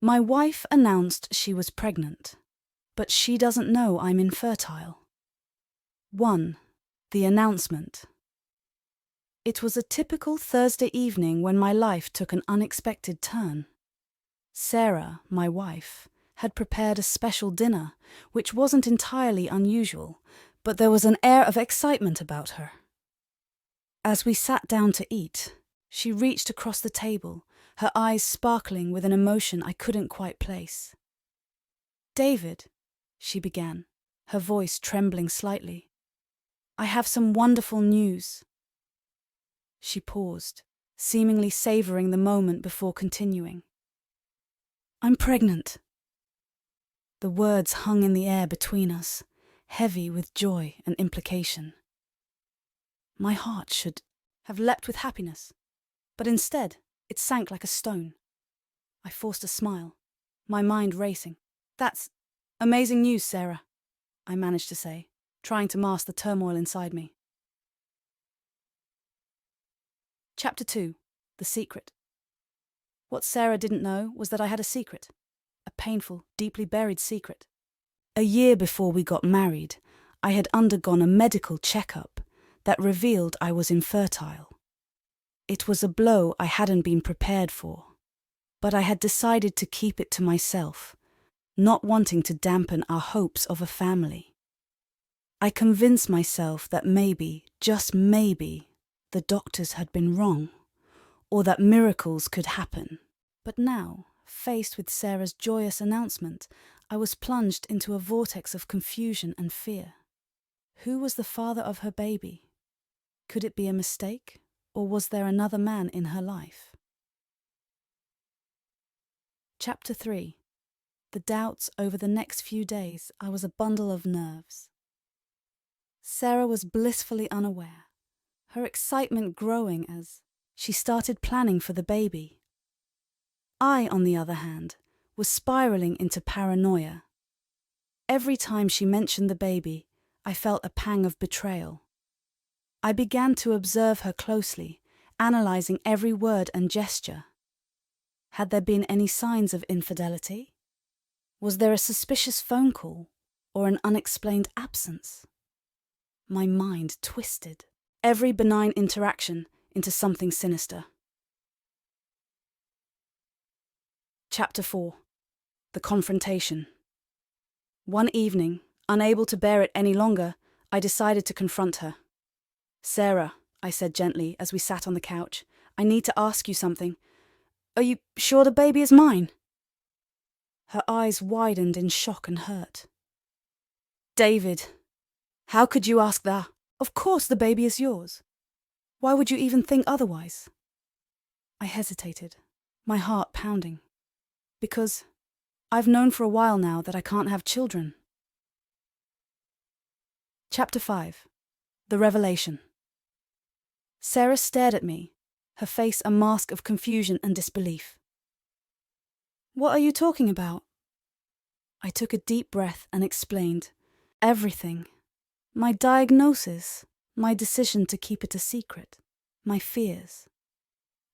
My wife announced she was pregnant, but she doesn't know I'm infertile. 1. The announcement. It was a typical Thursday evening when my life took an unexpected turn. Sarah, my wife, had prepared a special dinner, which wasn't entirely unusual, but there was an air of excitement about her. As we sat down to eat, she reached across the table, her eyes sparkling with an emotion I couldn't quite place. "David," she began, her voice trembling slightly, "I have some wonderful news." She paused, seemingly savoring the moment before continuing. "I'm pregnant." The words hung in the air between us, heavy with joy and implication. My heart should have leapt with happiness, but instead it sank like a stone. I forced a smile, my mind racing. "That's amazing news, Sarah," I managed to say, trying to mask the turmoil inside me. Chapter 2. The Secret. What Sarah didn't know was that I had a secret. A painful, deeply buried secret. A year before we got married, I had undergone a medical checkup that revealed I was infertile. It was a blow I hadn't been prepared for, but I had decided to keep it to myself, not wanting to dampen our hopes of a family. I convinced myself that maybe, just maybe, the doctors had been wrong, or that miracles could happen. But now, faced with Sarah's joyous announcement, I was plunged into a vortex of confusion and fear. Who was the father of her baby? Could it be a mistake, or was there another man in her life? Chapter 3. The doubts over the next few days. I was a bundle of nerves. Sarah was blissfully unaware, her excitement growing as she started planning for the baby. I, on the other hand, was spiraling into paranoia. Every time she mentioned the baby, I felt a pang of betrayal. I began to observe her closely, analyzing every word and gesture. Had there been any signs of infidelity? Was there a suspicious phone call or an unexplained absence? My mind twisted every benign interaction into something sinister. Chapter 4. The Confrontation. One evening, unable to bear it any longer, I decided to confront her. "Sarah," I said gently as we sat on the couch, "I need to ask you something. Are you sure the baby is mine?" Her eyes widened in shock and hurt. "David, how could you ask that? Of course the baby is yours. Why would you even think otherwise?" I hesitated, my heart pounding. "Because I've known for a while now that I can't have children." Chapter 5. The Revelation. Sarah stared at me, her face a mask of confusion and disbelief. "What are you talking about?" I took a deep breath and explained. Everything. My diagnosis, my decision to keep it a secret, my fears.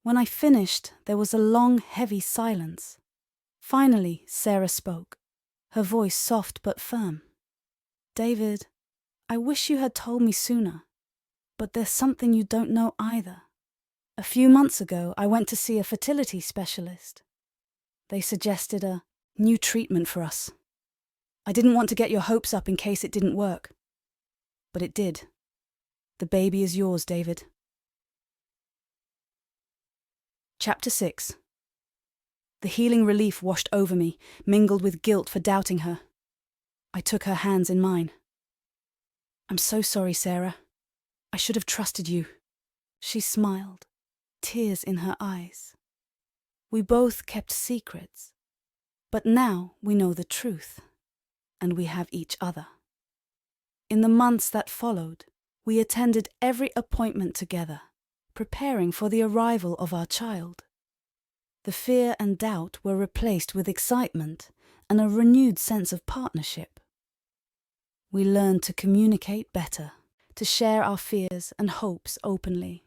When I finished, there was a long, heavy silence. Finally, Sarah spoke, her voice soft but firm. "David, I wish you had told me sooner, but there's something you don't know either. A few months ago, I went to see a fertility specialist. They suggested a new treatment for us. I didn't want to get your hopes up in case it didn't work. But it did. The baby is yours, David." Chapter 6. The healing relief washed over me, mingled with guilt for doubting her. I took her hands in mine. "I'm so sorry, Sarah. I should have trusted you." She smiled, tears in her eyes. We both kept secrets, but now we know the truth, and we have each other. In the months that followed, we attended every appointment together, preparing for the arrival of our child. The fear and doubt were replaced with excitement and a renewed sense of partnership. We learned to communicate better, to share our fears and hopes openly.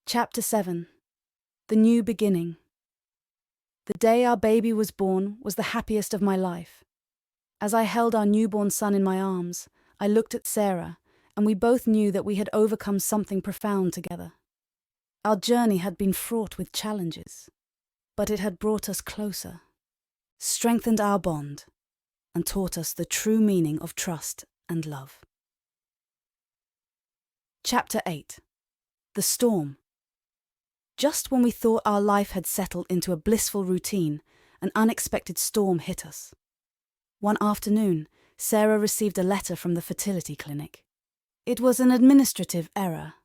Chapter 7. The new beginning. The day our baby was born was the happiest of my life. As I held our newborn son in my arms, I looked at Sarah, and we both knew that we had overcome something profound together. Our journey had been fraught with challenges, but it had brought us closer, strengthened our bond, and taught us the true meaning of trust and love. Chapter 8. The Storm. Just when we thought our life had settled into a blissful routine, an unexpected storm hit us. One afternoon, Sarah received a letter from the fertility clinic. It was an administrative error,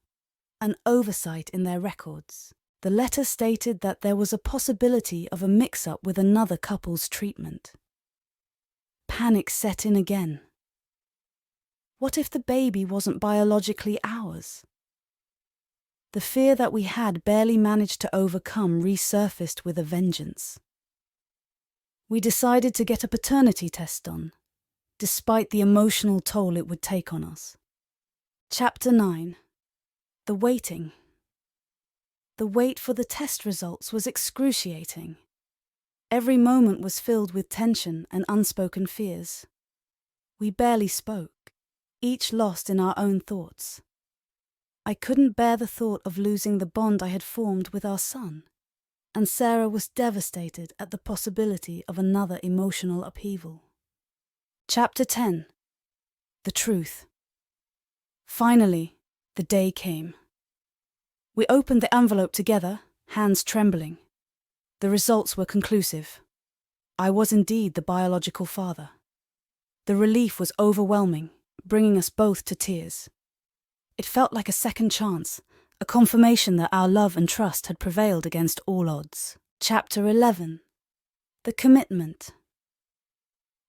an oversight in their records. The letter stated that there was a possibility of a mix-up with another couple's treatment. Panic set in again. What if the baby wasn't biologically ours? The fear that we had barely managed to overcome resurfaced with a vengeance. We decided to get a paternity test done, despite the emotional toll it would take on us. Chapter 9. The Waiting. The wait for the test results was excruciating. Every moment was filled with tension and unspoken fears. We barely spoke, each lost in our own thoughts. I couldn't bear the thought of losing the bond I had formed with our son, and Sarah was devastated at the possibility of another emotional upheaval. Chapter 10. The Truth. Finally, the day came. We opened the envelope together, hands trembling. The results were conclusive. I was indeed the biological father. The relief was overwhelming, bringing us both to tears. It felt like a second chance, a confirmation that our love and trust had prevailed against all odds. Chapter 11. The Commitment.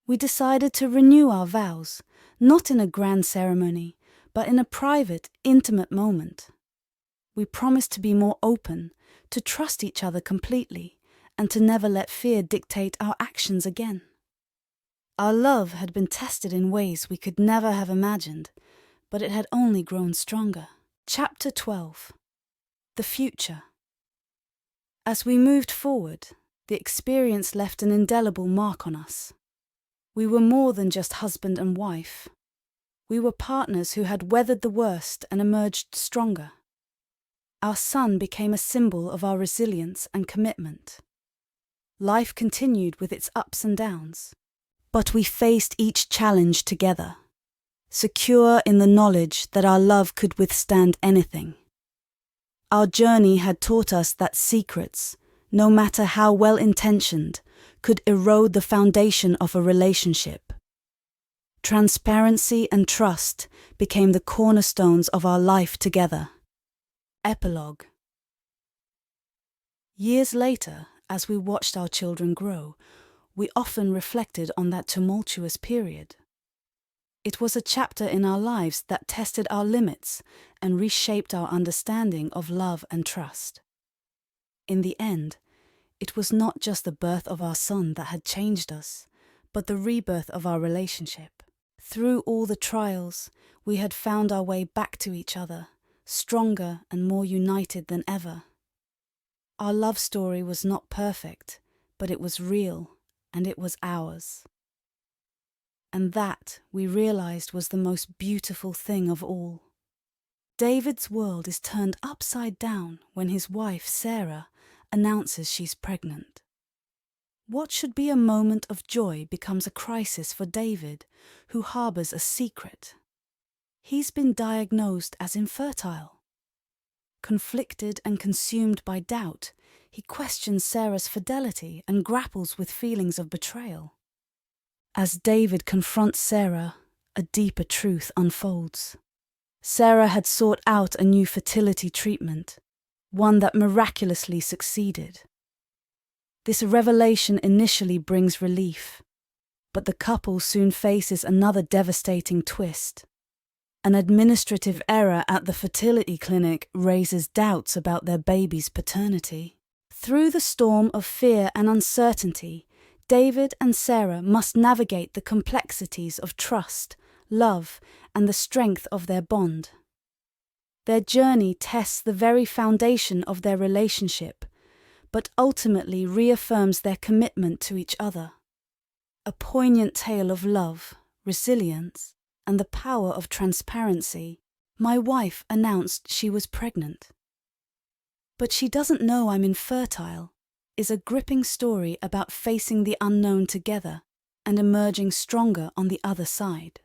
We decided to renew our vows, not in a grand ceremony, but in a private, intimate moment. We promised to be more open, to trust each other completely, and to never let fear dictate our actions again. Our love had been tested in ways we could never have imagined, but it had only grown stronger. Chapter 12. The Future. As we moved forward, the experience left an indelible mark on us. We were more than just husband and wife. We were partners who had weathered the worst and emerged stronger. Our son became a symbol of our resilience and commitment. Life continued with its ups and downs, but we faced each challenge together, secure in the knowledge that our love could withstand anything. Our journey had taught us that secrets, no matter how well-intentioned, could erode the foundation of a relationship. Transparency and trust became the cornerstones of our life together. Epilogue. Years later, as we watched our children grow, we often reflected on that tumultuous period. It was a chapter in our lives that tested our limits and reshaped our understanding of love and trust. In the end, it was not just the birth of our son that had changed us, but the rebirth of our relationship. Through all the trials, we had found our way back to each other, stronger and more united than ever. Our love story was not perfect, but it was real, and it was ours. And that, we realized, was the most beautiful thing of all. David's world is turned upside down when his wife, Sarah, announces she's pregnant. What should be a moment of joy becomes a crisis for David, who harbors a secret. He's been diagnosed as infertile. Conflicted and consumed by doubt, he questions Sarah's fidelity and grapples with feelings of betrayal. As David confronts Sarah, a deeper truth unfolds. Sarah had sought out a new fertility treatment, one that miraculously succeeded. This revelation initially brings relief, but the couple soon faces another devastating twist. An administrative error at the fertility clinic raises doubts about their baby's paternity. Through the storm of fear and uncertainty, David and Sarah must navigate the complexities of trust, love, and the strength of their bond. Their journey tests the very foundation of their relationship, but ultimately reaffirms their commitment to each other. A poignant tale of love, resilience, and the power of transparency. My wife announced she was pregnant. But she doesn't know I'm infertile is a gripping story about facing the unknown together and emerging stronger on the other side.